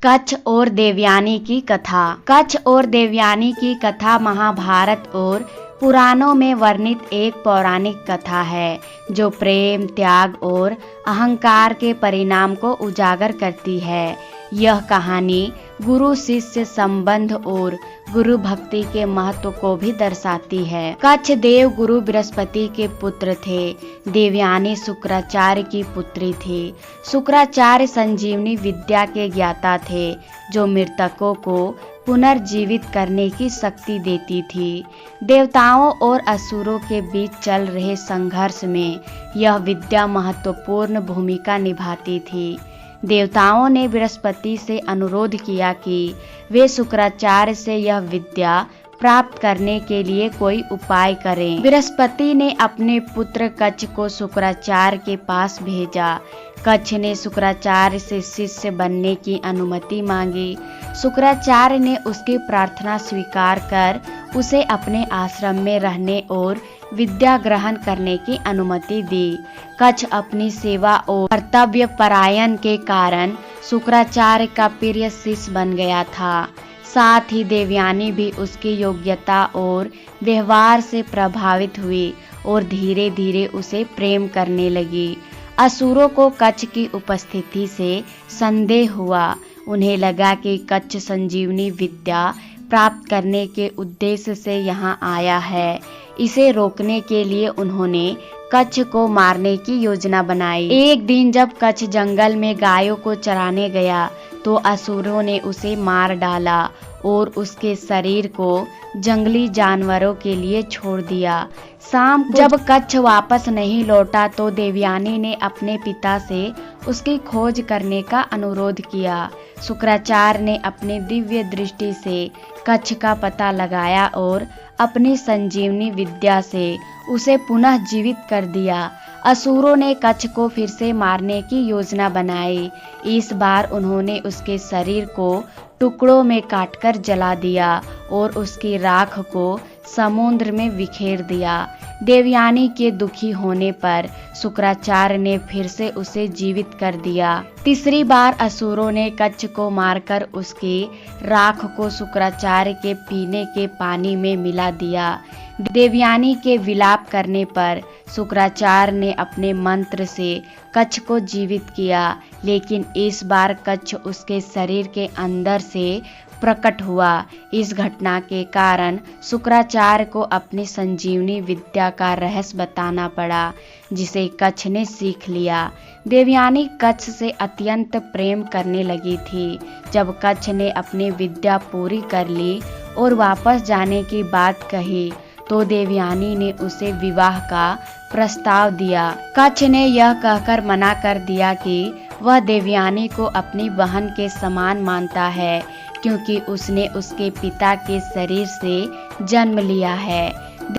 कच्छ और देवयानी की कथा। कच्छ और देवयानी की कथा महाभारत और पुराणों में वर्णित एक पौराणिक कथा है जो प्रेम, त्याग और अहंकार के परिणाम को उजागर करती है। यह कहानी गुरु शिष्य संबंध और गुरु भक्ति के महत्व को भी दर्शाती है। कच्छ देव गुरु बृहस्पति के पुत्र थे। देवयानी शुक्राचार्य की पुत्री थी। शुक्राचार्य संजीवनी विद्या के ज्ञाता थे जो मृतकों को पुनर्जीवित करने की शक्ति देती थी। देवताओं और असुरों के बीच चल रहे संघर्ष में यह विद्या महत्वपूर्ण भूमिका निभाती थी। देवताओं ने बृहस्पति से अनुरोध किया कि वे शुक्राचार्य से यह विद्या प्राप्त करने के लिए कोई उपाय करें। बृहस्पति ने अपने पुत्र कच्छ को शुक्राचार्य के पास भेजा। कच्छ ने शुक्राचार्य से शिष्य बनने की अनुमति मांगी। शुक्राचार्य ने उसकी प्रार्थना स्वीकार कर उसे अपने आश्रम में रहने और विद्या ग्रहण करने की अनुमति दी। कच्छ अपनी सेवा और कर्तव्य परायण के कारण शुक्राचार्य का प्रिय शिष्य बन गया था। साथ ही देवयानी भी उसकी योग्यता और व्यवहार से प्रभावित हुई और धीरे धीरे उसे प्रेम करने लगी। असुरों को कच्छ की उपस्थिति से संदेह हुआ। उन्हें लगा कि कच्छ संजीवनी विद्या प्राप्त करने के उद्देश्य से यहाँ आया है। इसे रोकने के लिए उन्होंने कच्छ को मारने की योजना बनाई। एक दिन जब कच्छ जंगल में गायों को चराने गया तो असुरों ने उसे मार डाला और उसके शरीर को जंगली जानवरों के लिए छोड़ दिया। शाम को जब कच्छ वापस नहीं लौटा तो देवयानी ने अपने पिता से उसकी खोज करने का अनुरोध किया। शुक्राचार्य ने अपनी दिव्य दृष्टि से कच्छ का पता लगाया और अपनी संजीवनी विद्या से उसे पुनः जीवित कर दिया। असुरों ने कच्छ को फिर से मारने की योजना बनाई। इस बार उन्होंने उसके शरीर को टुकड़ों में काटकर जला दिया और उसकी राख को समुद्र में बिखेर दिया। देवयानी के दुखी होने पर शुक्राचार्य ने फिर से उसे जीवित कर दिया। तीसरी बार असुरों ने कच्छ को मारकर उसकी राख को शुक्राचार्य के पीने के पानी में मिला दिया। देवयानी के विलाप करने पर शुक्राचार्य ने अपने मंत्र से कच्छ को जीवित किया, लेकिन इस बार कच्छ उसके शरीर के अंदर से प्रकट हुआ। इस घटना के कारण शुक्राचार्य को अपनी संजीवनी विद्या का रहस्य बताना पड़ा, जिसे कच्छ ने सीख लिया। देवयानी कच्छ से अत्यंत प्रेम करने लगी थी। जब कच्छ ने अपनी विद्या पूरी कर ली और वापस जाने की बात कही तो देवयानी ने उसे विवाह का प्रस्ताव दिया। कच्छ ने यह कहकर मना कर दिया कि वह देवयानी को अपनी बहन के समान मानता है, क्योंकि उसने उसके पिता के शरीर से जन्म लिया है।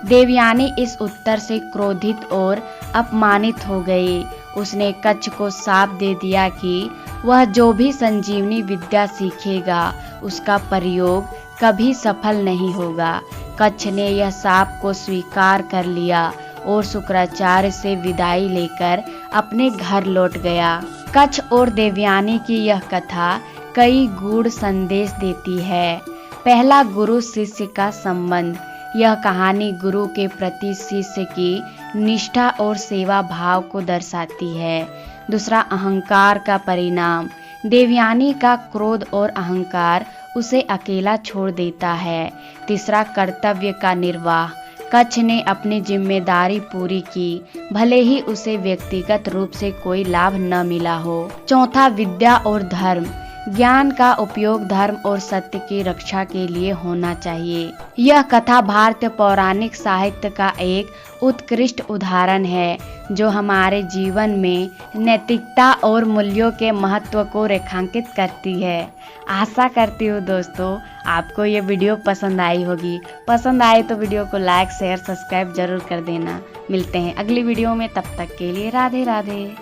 देवयानी इस उत्तर से क्रोधित और अपमानित हो गई। उसने कच्छ को शाप दे दिया कि वह जो भी संजीवनी विद्या सीखेगा उसका प्रयोग कभी सफल नहीं होगा। कच्छ ने यह शाप को स्वीकार कर लिया और शुक्राचार्य से विदाई लेकर अपने घर लौट गया। कच्छ और देवयानी की यह कथा कई गूढ़ संदेश देती है। पहला, गुरु शिष्य का संबंध। यह कहानी गुरु के प्रति शिष्य की निष्ठा और सेवा भाव को दर्शाती है। दूसरा, अहंकार का परिणाम। देवयानी का क्रोध और अहंकार उसे अकेला छोड़ देता है। तीसरा, कर्तव्य का निर्वाह। कच्छ ने अपनी जिम्मेदारी पूरी की, भले ही उसे व्यक्तिगत रूप से कोई लाभ न मिला हो। चौथा, विद्या और धर्म। ज्ञान का उपयोग धर्म और सत्य की रक्षा के लिए होना चाहिए। यह कथा भारतीय पौराणिक साहित्य का एक उत्कृष्ट उदाहरण है जो हमारे जीवन में नैतिकता और मूल्यों के महत्व को रेखांकित करती है। आशा करती हूँ दोस्तों आपको ये वीडियो पसंद आई होगी। पसंद आए तो वीडियो को लाइक, शेयर, सब्सक्राइब जरूर कर देना। मिलते हैं अगली वीडियो में, तब तक के लिए राधे राधे।